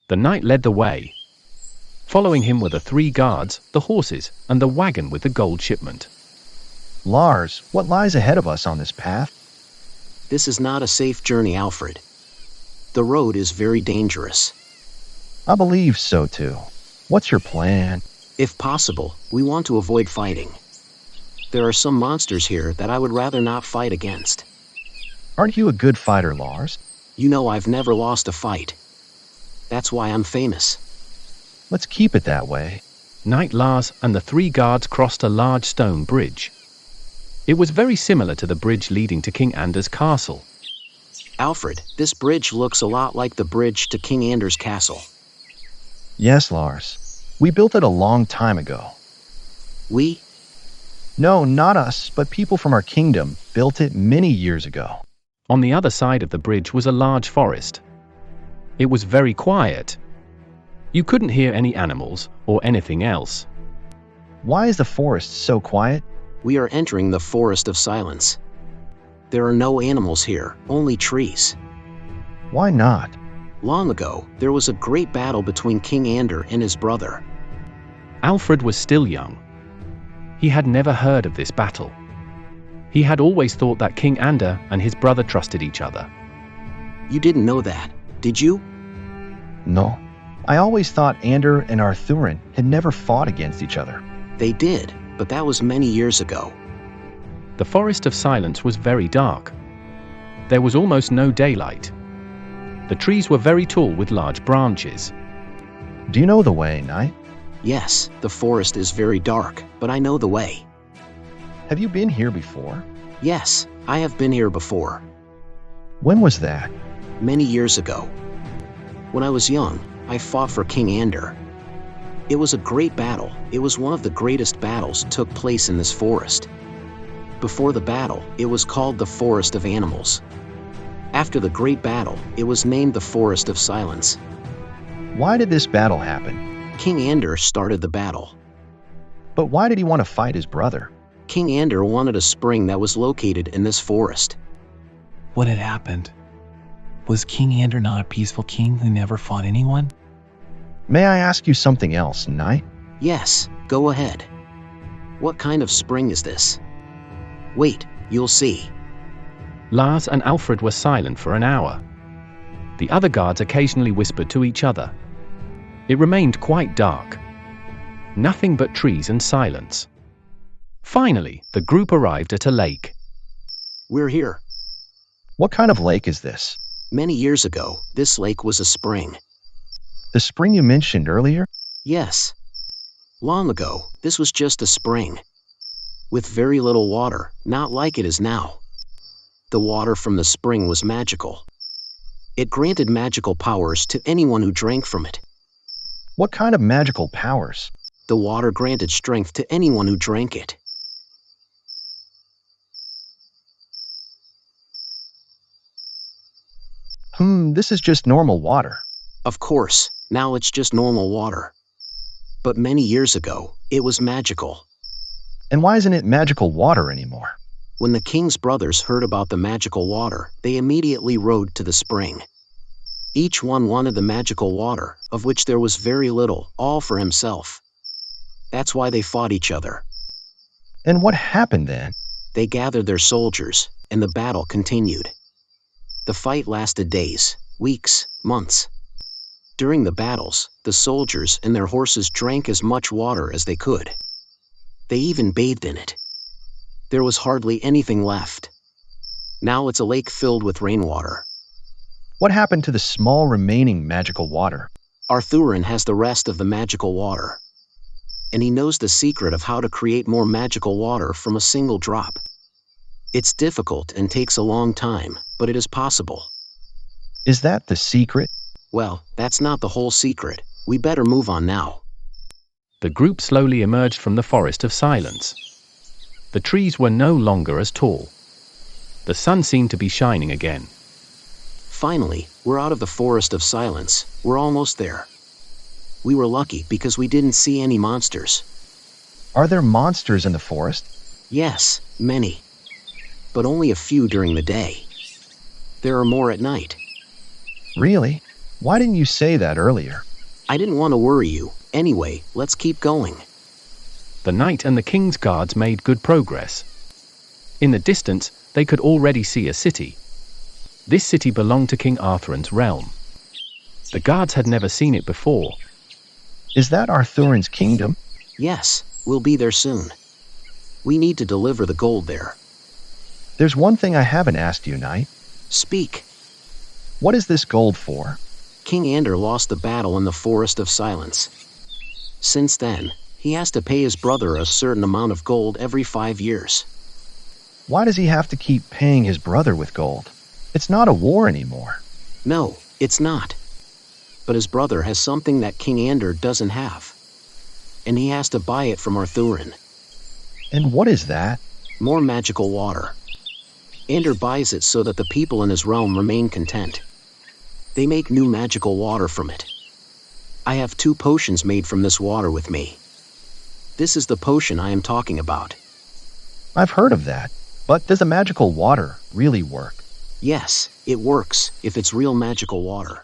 The knight led the way. Following him were the 3 guards, the horses, and the wagon with the gold shipment. Lars, what lies ahead of us on this path? This is not a safe journey, Alfred. The road is very dangerous. I believe so too. What's your plan? If possible, we want to avoid fighting. There are some monsters here that I would rather not fight against. Aren't you a good fighter, Lars? You know I've never lost a fight. That's why I'm famous. Let's keep it that way. Knight Lars and the 3 guards crossed a large stone bridge. It was very similar to the bridge leading to King Anders' castle. Alfred, this bridge looks a lot like the bridge to King Anders' castle. Yes, Lars. We built it a long time ago. We? No, not us, but people from our kingdom built it many years ago. On the other side of the bridge was a large forest. It was very quiet. You couldn't hear any animals or anything else. Why is the forest so quiet? We are entering the Forest of Silence. There are no animals here, only trees. Why not? Long ago, there was a great battle between King Ander and his brother. Alfred was still young. He had never heard of this battle. He had always thought that King Ander and his brother trusted each other. You didn't know that, did you? No. I always thought Ander and Arthurin had never fought against each other. They did, but that was many years ago. The Forest of Silence was very dark. There was almost no daylight. The trees were very tall with large branches. Do you know the way, Knight? Yes, the forest is very dark, but I know the way. Have you been here before? Yes, I have been here before. When was that? Many years ago. When I was young, I fought for King Ander. It was a great battle. It was one of the greatest battles took place in this forest. Before the battle, it was called the Forest of Animals. After the great battle, it was named the Forest of Silence. Why did this battle happen? King Ander started the battle. But why did he want to fight his brother? King Ander wanted a spring that was located in this forest. What had happened? Was King Ander not a peaceful king who never fought anyone? May I ask you something else, Knight? Yes, go ahead. What kind of spring is this? Wait, you'll see. Lars and Alfred were silent for an hour. The other guards occasionally whispered to each other. It remained quite dark. Nothing but trees and silence. Finally, the group arrived at a lake. We're here. What kind of lake is this? Many years ago, this lake was a spring. The spring you mentioned earlier? Yes. Long ago, this was just a spring. With very little water, not like it is now. The water from the spring was magical. It granted magical powers to anyone who drank from it. What kind of magical powers? The water granted strength to anyone who drank it. This is just normal water. Of course, now it's just normal water. But many years ago, it was magical. And why isn't it magical water anymore? When the king's brothers heard about the magical water, they immediately rode to the spring. Each one wanted the magical water, of which there was very little, all for himself. That's why they fought each other. And what happened then? They gathered their soldiers, and the battle continued. The fight lasted days, weeks, months. During the battles, the soldiers and their horses drank as much water as they could. They even bathed in it. There was hardly anything left. Now it's a lake filled with rainwater. What happened to the small remaining magical water? Arthurin has the rest of the magical water. And he knows the secret of how to create more magical water from a single drop. It's difficult and takes a long time, but it is possible. Is that the secret? Well, that's not the whole secret. We better move on now. The group slowly emerged from the Forest of Silence. The trees were no longer as tall. The sun seemed to be shining again. Finally, we're out of the Forest of Silence. We're almost there. We were lucky because we didn't see any monsters. Are there monsters in the forest? Yes, many. But only a few during the day. There are more at night. Really? Why didn't you say that earlier? I didn't want to worry you. Anyway, let's keep going. The knight and the king's guards made good progress. In the distance, they could already see a city. This city belonged to King Arthur's realm. The guards had never seen it before. Is that Arthur's kingdom? Yes, we'll be there soon. We need to deliver the gold there. There's one thing I haven't asked you, knight. Speak. What is this gold for? King Ander lost the battle in the Forest of Silence. Since then, he has to pay his brother a certain amount of gold every 5 years. Why does he have to keep paying his brother with gold? It's not a war anymore. No, it's not. But his brother has something that King Ander doesn't have. And he has to buy it from Arthurin. And what is that? More magical water. Ander buys it so that the people in his realm remain content. They make new magical water from it. I have 2 potions made from this water with me. This is the potion I am talking about. I've heard of that. But does the magical water really work? Yes, it works if it's real magical water.